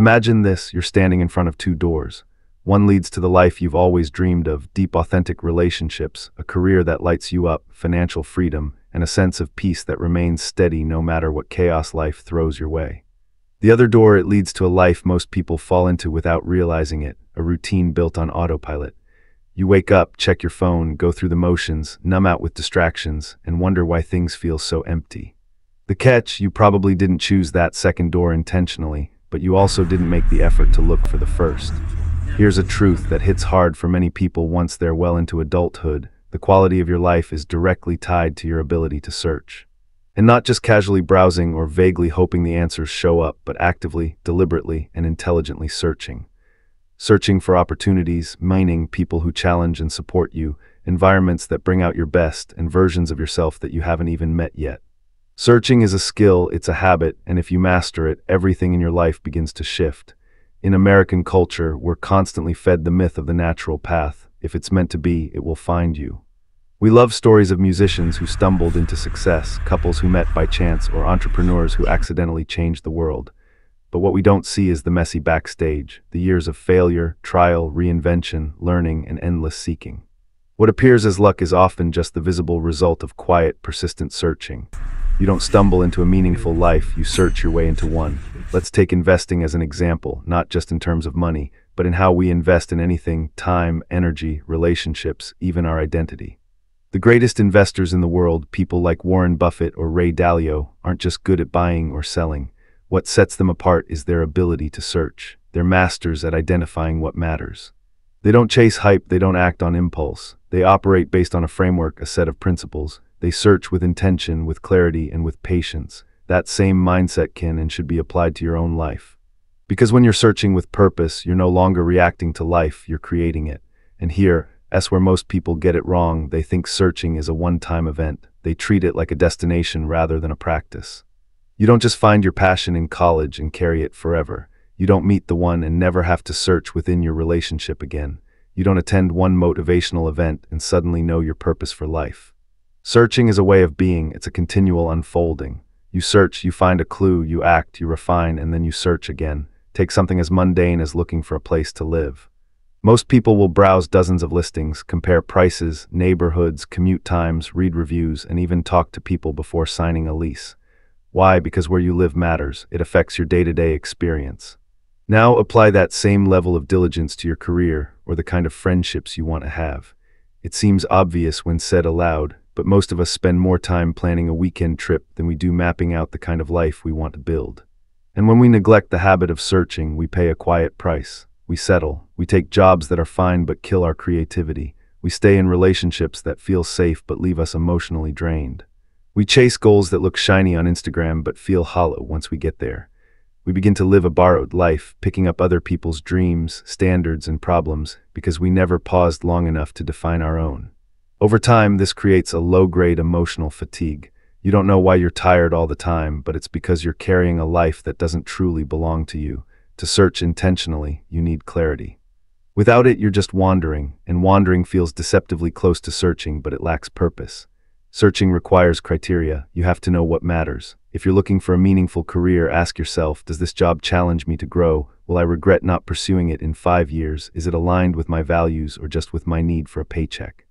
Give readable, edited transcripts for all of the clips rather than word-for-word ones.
Imagine this, you're standing in front of two doors. One leads to the life you've always dreamed of, deep authentic relationships, a career that lights you up, financial freedom, and a sense of peace that remains steady no matter what chaos life throws your way. The other door, it leads to a life most people fall into without realizing it, a routine built on autopilot. You wake up, check your phone, go through the motions, numb out with distractions, and wonder why things feel so empty. The catch, you probably didn't choose that second door intentionally, but you also didn't make the effort to look for the first. Here's a truth that hits hard for many people once they're well into adulthood. The quality of your life is directly tied to your ability to search. And not just casually browsing or vaguely hoping the answers show up, but actively, deliberately, and intelligently searching. Searching for opportunities, mining people who challenge and support you, environments that bring out your best, and versions of yourself that you haven't even met yet. Searching is a skill, it's a habit, and if you master it, everything in your life begins to shift. In American culture, we're constantly fed the myth of the natural path. If it's meant to be, it will find you. We love stories of musicians who stumbled into success, couples who met by chance, or entrepreneurs who accidentally changed the world. But what we don't see is the messy backstage, the years of failure, trial, reinvention, learning, and endless seeking. What appears as luck is often just the visible result of quiet, persistent searching. You don't stumble into a meaningful life, you search your way into one. Let's take investing as an example, not just in terms of money, but in how we invest in anything: time, energy, relationships, even our identity. The greatest investors in the world, people like Warren Buffett or Ray Dalio, aren't just good at buying or selling. What sets them apart is their ability to search. They're masters at identifying what matters. They don't chase hype, they don't act on impulse. They operate based on a framework, a set of principles. They search with intention, with clarity, and with patience. That same mindset can and should be applied to your own life. Because when you're searching with purpose, you're no longer reacting to life, you're creating it. And that's where most people get it wrong. They think searching is a one-time event. They treat it like a destination rather than a practice. You don't just find your passion in college and carry it forever. You don't meet the one and never have to search within your relationship again. You don't attend one motivational event and suddenly know your purpose for life. Searching is a way of being, it's a continual unfolding. You search, you find a clue, you act, you refine, and then you search again. Take something as mundane as looking for a place to live. Most people will browse dozens of listings, compare prices, neighborhoods, commute times, read reviews, and even talk to people before signing a lease. Why? Because where you live matters. It affects your day-to-day experience. Now apply that same level of diligence to your career or the kind of friendships you want to have. It seems obvious when said aloud, but most of us spend more time planning a weekend trip than we do mapping out the kind of life we want to build. And when we neglect the habit of searching, we pay a quiet price. We settle. We take jobs that are fine but kill our creativity. We stay in relationships that feel safe but leave us emotionally drained. We chase goals that look shiny on Instagram but feel hollow once we get there. We begin to live a borrowed life, picking up other people's dreams, standards, and problems because we never paused long enough to define our own. Over time, this creates a low-grade emotional fatigue. You don't know why you're tired all the time, but it's because you're carrying a life that doesn't truly belong to you. To search intentionally, you need clarity. Without it, you're just wandering, and wandering feels deceptively close to searching, but it lacks purpose. Searching requires criteria. You have to know what matters. If you're looking for a meaningful career, ask yourself, does this job challenge me to grow? Will I regret not pursuing it in 5 years? Is it aligned with my values or just with my need for a paycheck?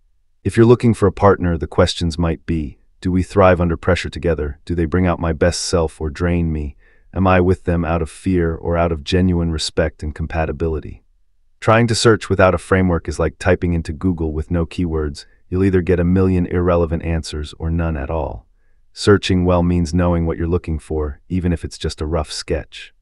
If you're looking for a partner, the questions might be, do we thrive under pressure together? Do they bring out my best self or drain me? Am I with them out of fear or out of genuine respect and compatibility? Trying to search without a framework is like typing into Google with no keywords. You'll either get a million irrelevant answers or none at all. Searching well means knowing what you're looking for, even if it's just a rough sketch.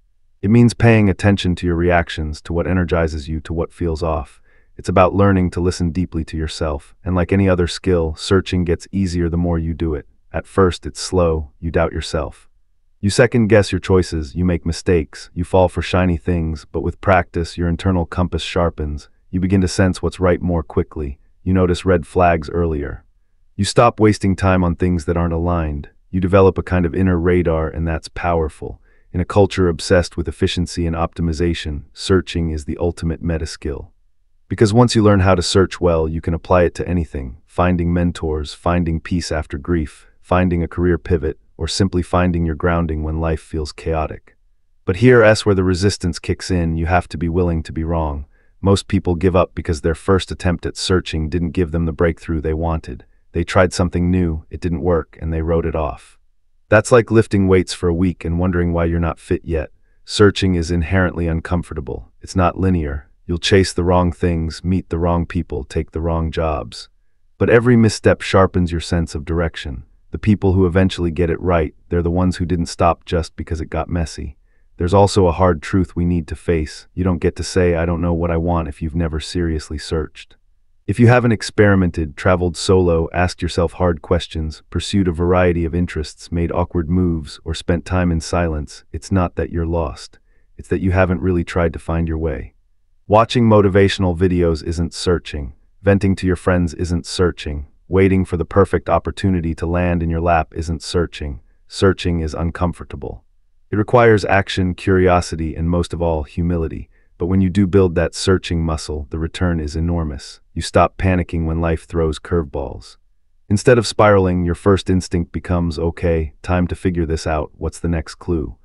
It means paying attention to your reactions, to what energizes you, to what feels off. It's about learning to listen deeply to yourself, and like any other skill, searching gets easier the more you do it. At first, it's slow, you doubt yourself. You second-guess your choices, you make mistakes, you fall for shiny things, but with practice, your internal compass sharpens. You begin to sense what's right more quickly. You notice red flags earlier. You stop wasting time on things that aren't aligned. You develop a kind of inner radar, and that's powerful. In a culture obsessed with efficiency and optimization, searching is the ultimate meta skill. Because once you learn how to search well, you can apply it to anything: finding mentors, finding peace after grief, finding a career pivot, or simply finding your grounding when life feels chaotic. But here's where the resistance kicks in. You have to be willing to be wrong. Most people give up because their first attempt at searching didn't give them the breakthrough they wanted. They tried something new, it didn't work, and they wrote it off. That's like lifting weights for a week and wondering why you're not fit yet. Searching is inherently uncomfortable. It's not linear. You'll chase the wrong things, meet the wrong people, take the wrong jobs. But every misstep sharpens your sense of direction. The people who eventually get it right, they're the ones who didn't stop just because it got messy. There's also a hard truth we need to face. You don't get to say, "I don't know what I want," if you've never seriously searched. If you haven't experimented, traveled solo, asked yourself hard questions, pursued a variety of interests, made awkward moves, or spent time in silence, it's not that you're lost. It's that you haven't really tried to find your way. Watching motivational videos isn't searching. Venting to your friends isn't searching. Waiting for the perfect opportunity to land in your lap isn't searching. Searching is uncomfortable. It requires action, curiosity, and most of all, humility. But when you do build that searching muscle, the return is enormous. You stop panicking when life throws curveballs. Instead of spiraling, your first instinct becomes, okay, time to figure this out. What's the next clue?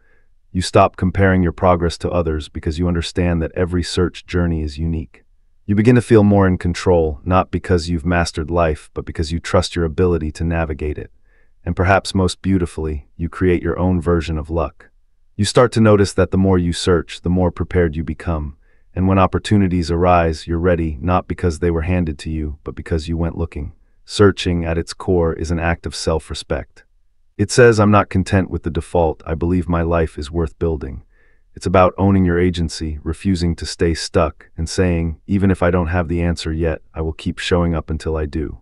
You stop comparing your progress to others because you understand that every search journey is unique. You begin to feel more in control, not because you've mastered life, but because you trust your ability to navigate it. And perhaps most beautifully, you create your own version of luck. You start to notice that the more you search, the more prepared you become. And when opportunities arise, you're ready, not because they were handed to you, but because you went looking. Searching, at its core, is an act of self-respect. It says, "I'm not content with the default. I believe my life is worth building." It's about owning your agency, refusing to stay stuck, and saying, "Even if I don't have the answer yet, I will keep showing up until I do."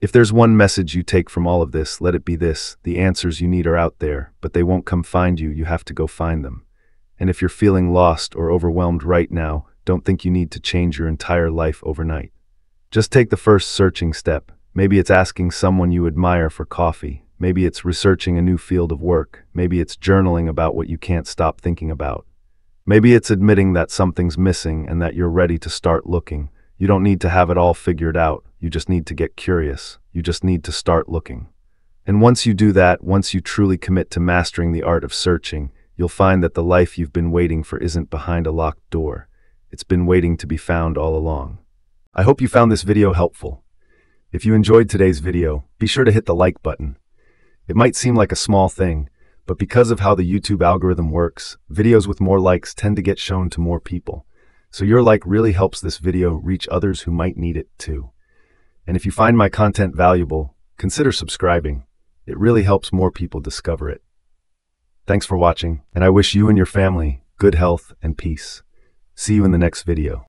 If there's one message you take from all of this, let it be this: the answers you need are out there, but they won't come find you. You have to go find them. And if you're feeling lost or overwhelmed right now, don't think you need to change your entire life overnight. Just take the first searching step. Maybe it's asking someone you admire for coffee. Maybe it's researching a new field of work. Maybe it's journaling about what you can't stop thinking about. Maybe it's admitting that something's missing and that you're ready to start looking. You don't need to have it all figured out. You just need to get curious. You just need to start looking. And once you do that, once you truly commit to mastering the art of searching, you'll find that the life you've been waiting for isn't behind a locked door. It's been waiting to be found all along. I hope you found this video helpful. If you enjoyed today's video, be sure to hit the like button. It might seem like a small thing, but because of how the YouTube algorithm works, videos with more likes tend to get shown to more people. So your like really helps this video reach others who might need it too. And if you find my content valuable, consider subscribing. It really helps more people discover it. Thanks for watching, and I wish you and your family good health and peace. See you in the next video.